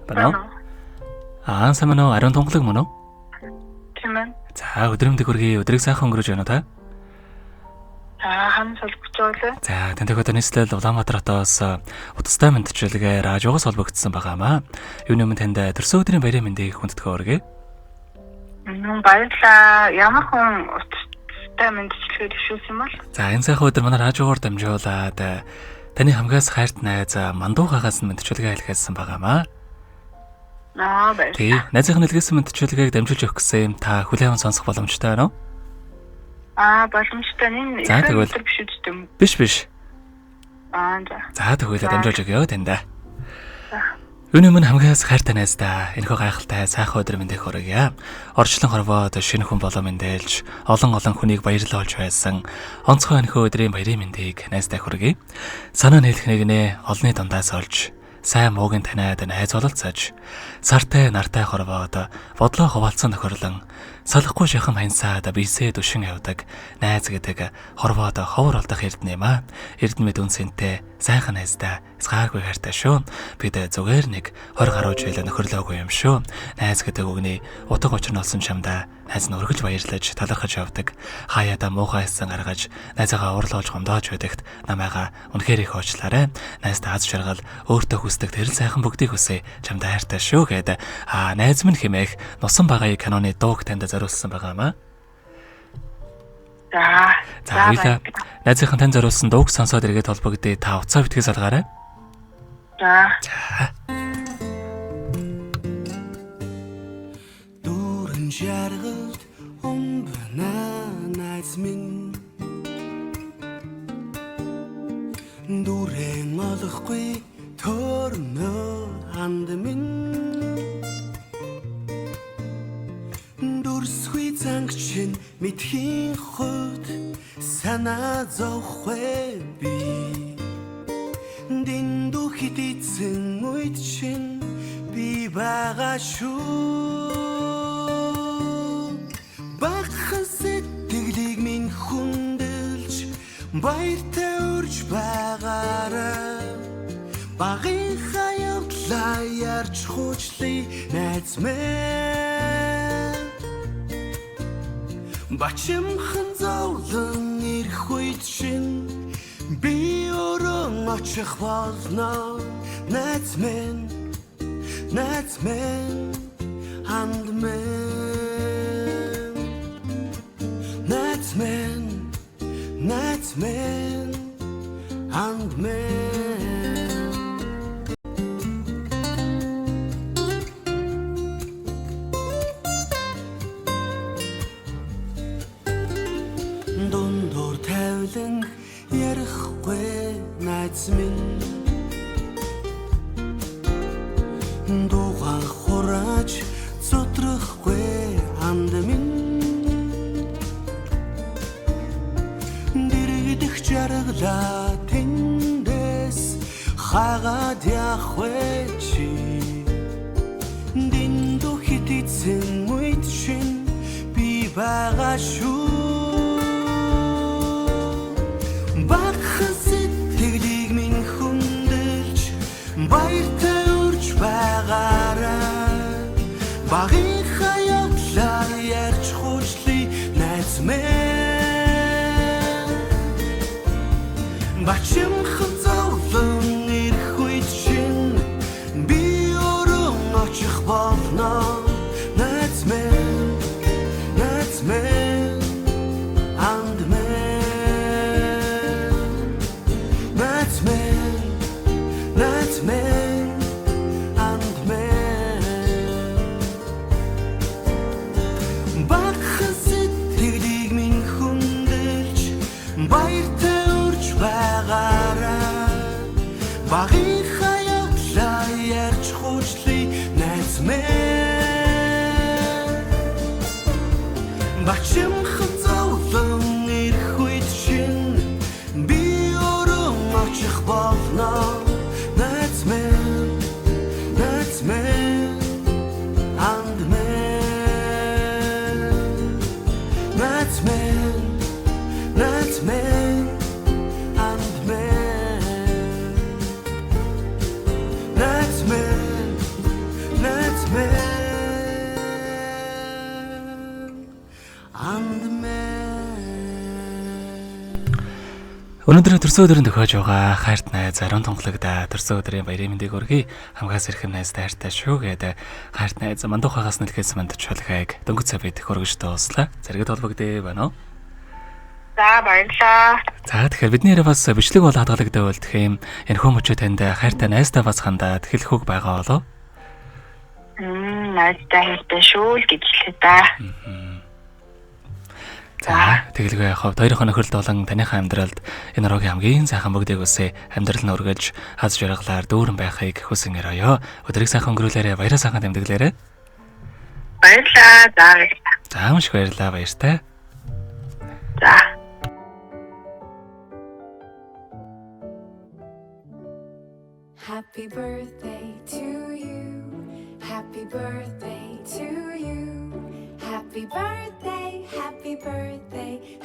Байна уу? Сайн байна уу? Ариун тунгалаг мөн үү? Тийм ээ. За, өдрөмдөг хүргэе. Өдрийг сайхан өнгөрөөж байна уу та? Хам солбогч байлаа. За, тэнтэйг одоо нийслэл Улаанбаатар хотоос утастай мэдчилгээ радиогоос холбогдсон байгаамаа. Юуны өмнө танд төрсөн өдрийн баярын мэндийг хүндэтгэн хүргэе. Баярлалаа. Ямар хүн утастай мэдчилгээ дэвшүүлсэн юм бол? За, энэ сайхан өдөр манай радиогоор дамжуулаад таны хамгаас хайрт найз Мандуугаагаас нь мэдчилгээ хэлгээсэн байгаамаа. Баярлалаа. Тий, найзынхаа хэлгээсэн мэдчилгээг дамжуулж өгөх гэсэн юм та хүлээн сонсох боломжтой байна уу? Боломжтой энэ За, тэгвэл биш үстэй юм. Биш. За. За, тэгвэл дамжуулж өгье тандаа. Юуны өмнө хамгаас хайртай найздаа энэхүү гайхалтай сайхан өдөр мэндийг хүргье. Орчлон хорвоод шинэ хүн болоо мэндэлж олон хүнийг баярлуулж байсан онцгой энэхүү өдрийн баярын мэндийг найздаа хүргэе. Санаа нийлэх нэгнээ олны дундаас олж сайн муугийн таниад найз бололцож сартай нартай хорвоод бодлоо хуваалцсан тохирлон салахгүй шахам хансаад бисээ дүшин явдаг найз гэдэг хорвоод ховор олдох эрдэнэ юм аа. Эрдэнэт үнсэнтэй сайхан найздаа сгааргүй хайртай шүү. Бид зүгээр нэг 20 гаруй жил нөхөрлөөгүй юм шүү. Найз гэдэг үгний утга учир нь олсон чамдаа найз нь өргөж баярлаж талархаж явдаг. Хаяада муухай хэлсэн гаргаж найзаагаа уурлуулж гомдоож байдагт намайгаа үнэхээр их уучлаарай. Найздаа аз жаргал өөртөө хүсдэг тэрл сайхан бүгдийг хүсье. Чамдаа хайртай шүү гэдэг найз минь хэмээх Нусан багаи киноны дууг танд зориулсан байгаамаа. За, найзынхан тань зориулсан дууг сонсоод эргээд холбогдъё. Та уцаа битгий салгаарай. За. Дүүрэн жаргалд умбана найз минь дүүрэн олохгүй төрнө ханд минь дүрсгүй зангчин мэдхийн хот санаа зовхгүй би дэндүү хитцэн үйд чин би байгаа шүү бахан сэтгэлийг минь хүндэлж баяртай урж байгаараа багын хаявдлаа ярьж хуучлий найз минь бачимхан зовлон ирэх үед чин би өрөн очих болно найз минь ханд минь найз минь ханд минь дундуур тавилан ярихгүй найз минь дугаан хурааж зодрахгүй ханд минь дэрэгдэх жаргалаа тэндээс хагаад явахгүй чи дэндүү хитцэн үйд шин би байгаа шүү бахан сэтгэлийг минь хүндэлж баяртай урж байгаараа багын хаявдлаа ярьж хуучлий найз минь бачимхан зовлон ирэх үед чин би өрөн очих болно найз минь ханд минь найз минь ханд минь бахан сэтгэлийг минь хүндэлж баяртай урж байгаараа багын хаявдлаа ярьж хуучлий найз минь бачимхан зовлон ирэх үед чин би өрөн очих болно найз минь ханд минь найз минь ханд минь найз минь Өнөөдөр төрсөн өдрөнд төхөөж байгаа хайрт найз Арон тунхлагда төрсөн өдрийн баярын мэндийг хүргэе. Хамгаас ирхэм найз таартай шүү гэдэг хайрт найз мандухагаас нэлхээс манд чуулгайг дөнгөж цаг бид хүргэж дууслаа. Зэрэгэд холбогдъё байна уу? За баярлаа. За тэгэхээр бидний яраа бас бичлэг бол хадгалагдай болдох юм. Энэхүү мөчөө танд хайртай найзтай бас хандаад хэлэх үг байгаа болов? Найзтай хайртай шүү л гэж хэлээ да. За тэгэлгүй яхав хоёрын нөхөрлөлд болон таныхаа амьдралд энэ орогийн хамгийн сайхан бүгдийг үсэ амьдрал нь өргөж хаз жаргалаар дүүрэн байхыг хүсэн өрөөё. Өдрийг сайхан өнгөрүүлээрэ, баяраа сайхан тэмдэглээрэ. Баярлаа. За баярлаа. За маш их баярлаа, баяртай. За. Happy birthday to you. Happy birthday to you. Happy birthday, happy birthday,